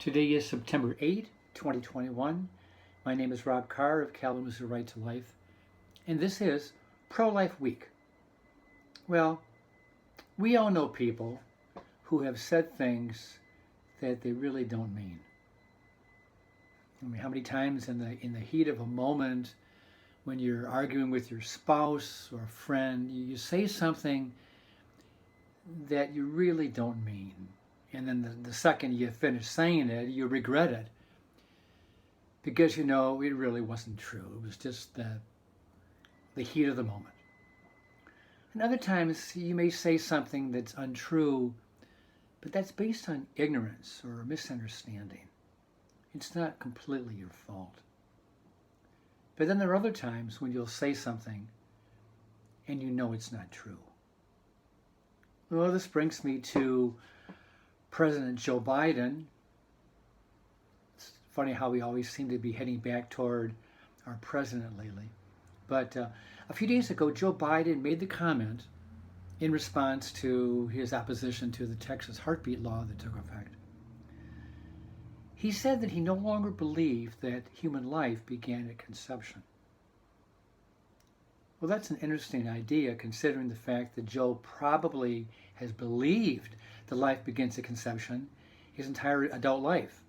Today is September 8, 2021. My name is Rob Carr of Kalamazoo Right to Life, and this is Pro-Life Week. Well, we all know people who have said things that they really don't mean. I mean, how many times in the heat of a moment, when you're arguing with your spouse or a friend, you say something that you really don't mean. And then the second you finish saying it, you regret it. Because you know it really wasn't true. It was just the heat of the moment. And other times you may say something that's untrue, but that's based on ignorance or misunderstanding. It's not completely your fault. But then there are other times when you'll say something and you know it's not true. Well, this brings me to President Joe Biden. It's funny how we always seem to be heading back toward our president lately. But a few days ago, Joe Biden made the comment in response to his opposition to the Texas heartbeat law that took effect. He said that he no longer believed that human life began at conception. Well, that's an interesting idea, considering the fact that Joe probably has believed that life begins at conception his entire adult life.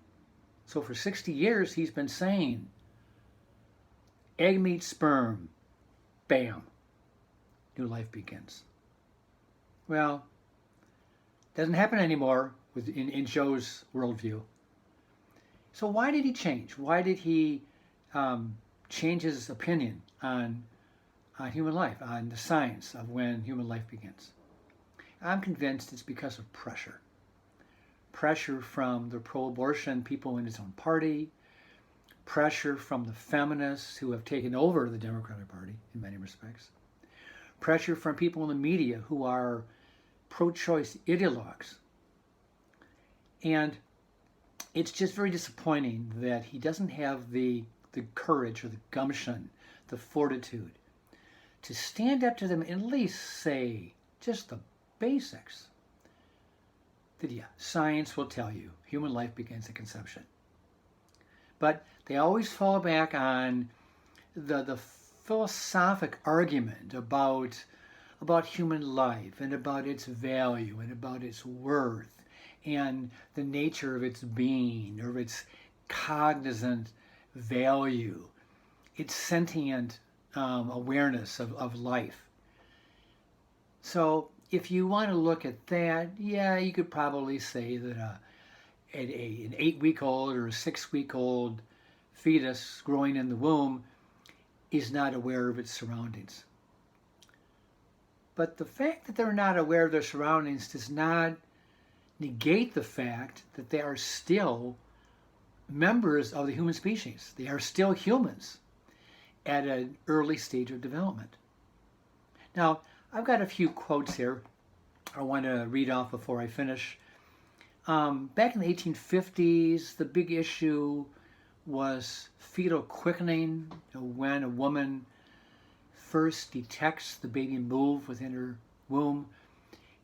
So for 60 years, he's been saying, egg meets sperm, bam, new life begins. Well, doesn't happen anymore in Joe's worldview. So why did he change? Why did he change his opinion on human life, on the science of when human life begins? I'm convinced it's because of pressure. Pressure from the pro-abortion people in his own party, pressure from the feminists who have taken over the Democratic Party in many respects, pressure from people in the media who are pro-choice ideologues. And it's just very disappointing that he doesn't have the courage or the gumption, the fortitude to stand up to them and at least say just the basics. That science will tell you human life begins at conception. But they always fall back on the philosophic argument about human life and about its value and about its worth and the nature of its being or its cognizant value, its sentient awareness of life. So if you want to look at that, you could probably say that an 8-week-old or a 6-week-old fetus growing in the womb is not aware of its surroundings. But the fact that they're not aware of their surroundings does not negate the fact that they are still members of the human species. They are still humans at an early stage of development. Now, I've got a few quotes here I want to read off before I finish. Back in the 1850s, the big issue was fetal quickening, when a woman first detects the baby move within her womb.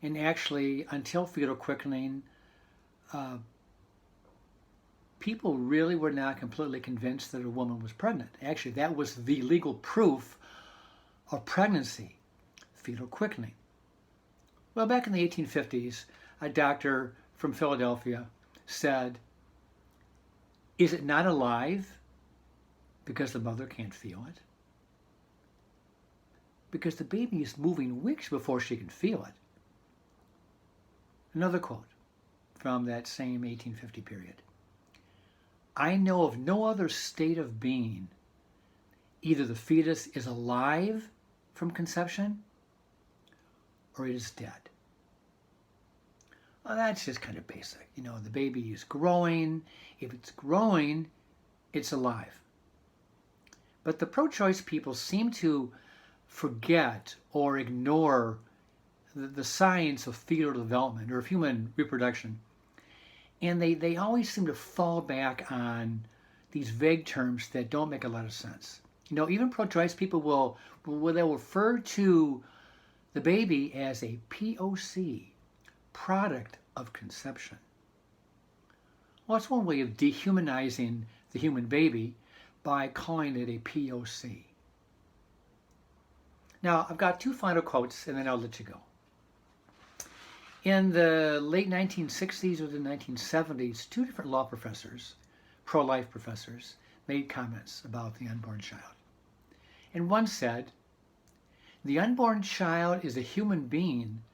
And actually, until fetal quickening, people really were not completely convinced that a woman was pregnant. Actually, that was the legal proof of pregnancy, fetal quickening. Well, back in the 1850s, a doctor from Philadelphia said, is it not alive because the mother can't feel it? Because the baby is moving weeks before she can feel it. Another quote from that same 1850 period. I know of no other state of being. Either the fetus is alive from conception or it is dead. Well, that's just kind of basic. The baby is growing. If it's growing, it's alive. But the pro-choice people seem to forget or ignore the science of fetal development or of human reproduction. And they always seem to fall back on these vague terms that don't make a lot of sense. Even pro-choice people will they'll refer to the baby as a POC, product of conception. Well, it's one way of dehumanizing the human baby by calling it a POC. Now, I've got two final quotes and then I'll let you go. In the late 1960s or the 1970s, two different law professors, pro-life professors, made comments about the unborn child. And one said, "The unborn child is a human being,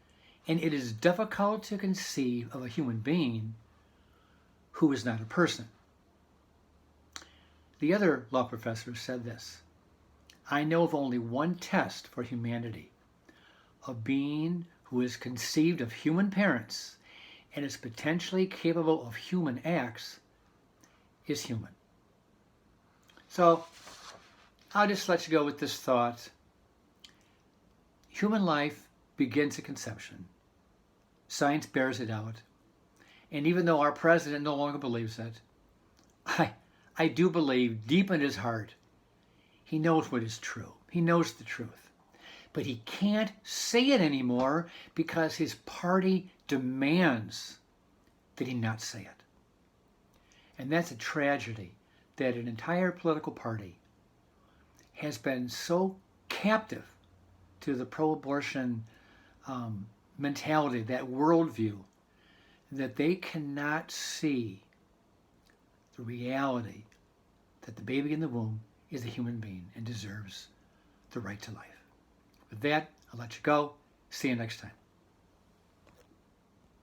and it is difficult to conceive of a human being who is not a person." The other law professor said this, "I know of only one test for humanity. A being who is conceived of human parents and is potentially capable of human acts is human." So I'll just let you go with this thought. Human life begins at conception. Science bears it out. And even though our president no longer believes it, I do believe deep in his heart, he knows what is true. He knows the truth. But he can't say it anymore because his party demands that he not say it. And that's a tragedy, that an entire political party has been so captive to the pro-abortion mentality, that worldview, that they cannot see the reality that the baby in the womb is a human being and deserves the right to life. With that, I'll let you go. See you next time.